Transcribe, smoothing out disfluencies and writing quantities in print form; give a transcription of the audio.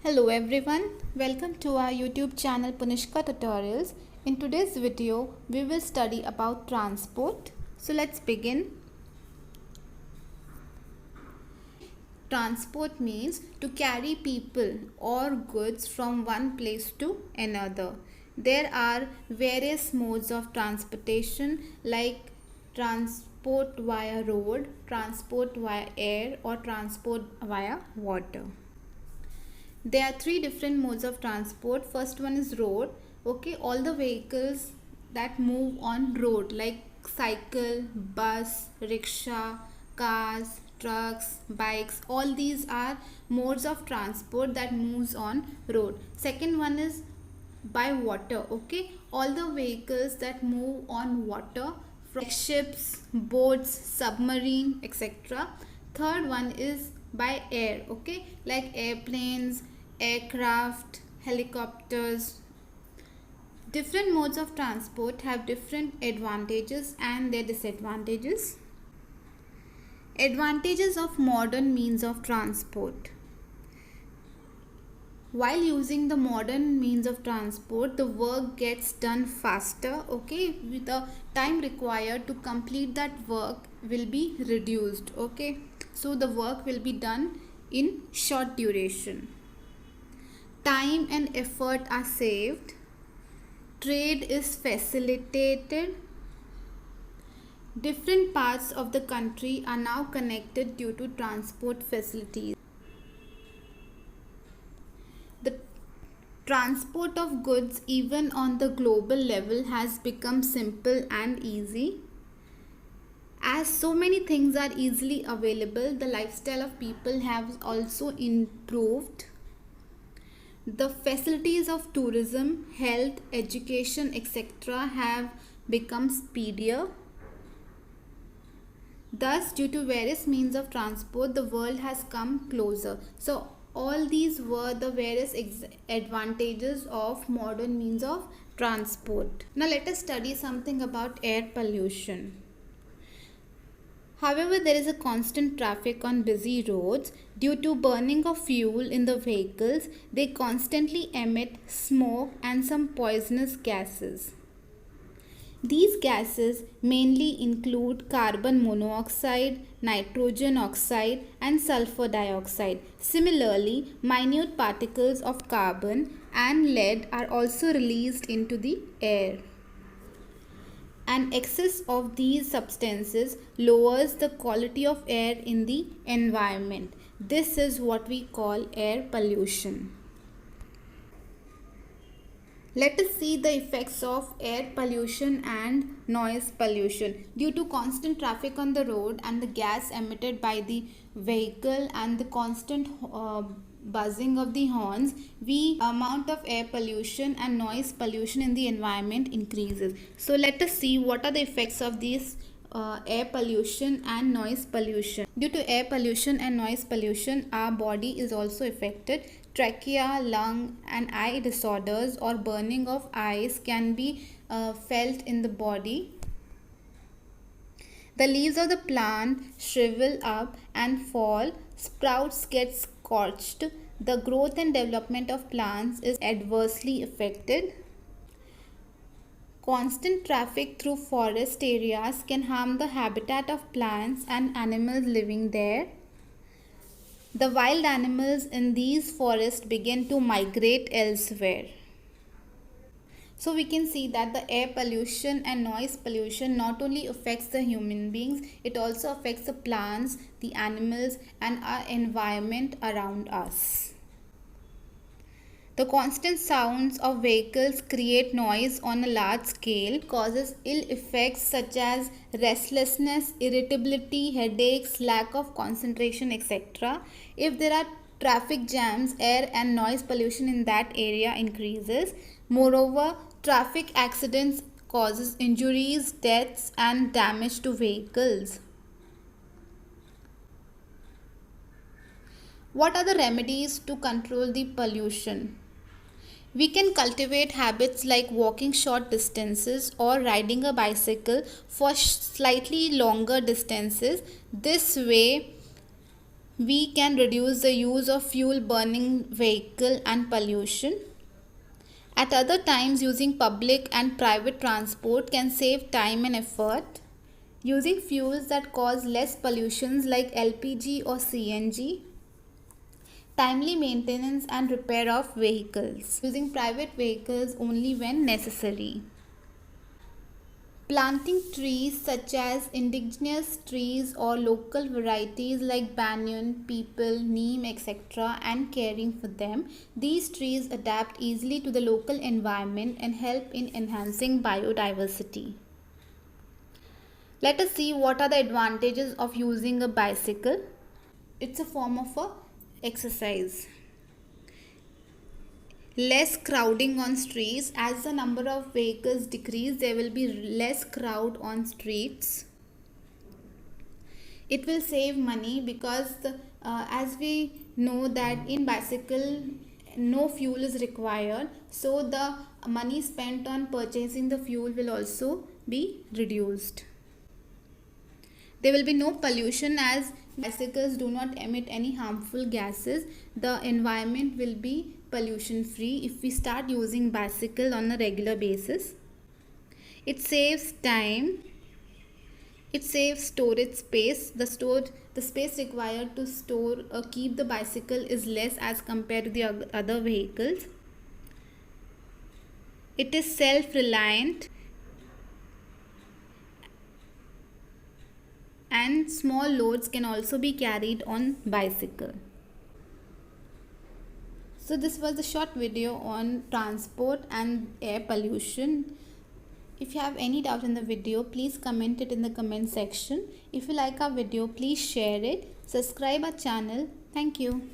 Hello everyone, welcome to our YouTube channel Punishka Tutorials. In today's video, we will study about transport. So let's begin. Transport means to carry people or goods from one place to another. There are various modes of transportation like transport via road, transport via air or transport via water. There are three different modes of transport. First one is road. Okay, all the vehicles that move on road like cycle, bus, rickshaw, cars, trucks, bikes, all these are modes of transport that moves on road. Second one is by water. Okay, all the vehicles that move on water from ships, boats, submarine, etc. Third one is by air. Okay, like airplanes, aircraft, helicopters. Different modes of transport have different advantages and their disadvantages. Advantages of modern means of transport. While using the modern means of transport, the work gets done faster. Okay, with the time required to complete that work will be reduced. Okay, so the work will be done in short duration. Time and effort are saved. Trade is facilitated. Different parts of the country are now connected due to transport facilities. The transport of goods even on the global level has become simple and easy. As so many things are easily available, the lifestyle of people has also improved. The facilities of tourism, health, education, etc. have become speedier. Thus, due to various means of transport, the world has come closer. So, all these were the various advantages of modern means of transport. Now, let us study something about air pollution. However, there is a constant traffic on busy roads. Due to burning of fuel in the vehicles, they constantly emit smoke and some poisonous gases. These gases mainly include carbon monoxide, nitrogen oxide and sulfur dioxide. Similarly, minute particles of carbon and lead are also released into the air. An excess of these substances lowers the quality of air in the environment. This is what we call air pollution. Let us see the effects of air pollution and noise pollution. Due to constant traffic on the road and the gas emitted by the vehicle and the constant buzzing of the horns, the amount of air pollution and noise pollution in the environment increases. So let us see what are the effects of these air pollution and noise pollution. Due to air pollution and noise pollution, our body is also affected. Trachea, lung and eye disorders or burning of eyes can be felt in the body. The leaves of the plant shrivel up and fall, sprouts get scorched, the growth and development of plants is adversely affected. Constant traffic through forest areas can harm the habitat of plants and animals living there. The wild animals in these forests begin to migrate elsewhere. So we can see that the air pollution and noise pollution not only affects the human beings, it also affects the plants, the animals and our environment around us. The constant sounds of vehicles create noise on a large scale, causes ill effects such as restlessness, irritability, headaches, lack of concentration, etc. If there are traffic jams, air and noise pollution in that area increases. Moreover, traffic accidents causes injuries, deaths and damage to vehicles. What are the remedies to control the pollution? We can cultivate habits like walking short distances or riding a bicycle for slightly longer distances. This way, We can reduce the use of fuel burning vehicle and pollution. At other times, using public and private transport can save time and effort. Using fuels that cause less pollutions like LPG or CNG. Timely maintenance and repair of vehicles. Using private vehicles only when necessary. Planting trees such as indigenous trees or local varieties like banyan, peepal, neem, etc. and caring for them. These trees adapt easily to the local environment and help in enhancing biodiversity. Let us see what are the advantages of using a bicycle. It's a form of a exercise. Less crowding on streets. As the number of vehicles decrease, there will be less crowd on streets. It will save money because as we know that in bicycle no fuel is required, so the money spent on purchasing the fuel will also be reduced. There will be no pollution as bicycles do not emit any harmful gases. The environment will be pollution free if we start using bicycle on a regular basis. It saves time. It saves storage space. The space required to store or keep the bicycle is less as compared to the other vehicles. It is self-reliant. And small loads can also be carried on bicycle. So this was a short video on transport and air pollution. If you have any doubt in the video, please comment it in the comment section. If you like our video, please share it. Subscribe our channel. Thank you.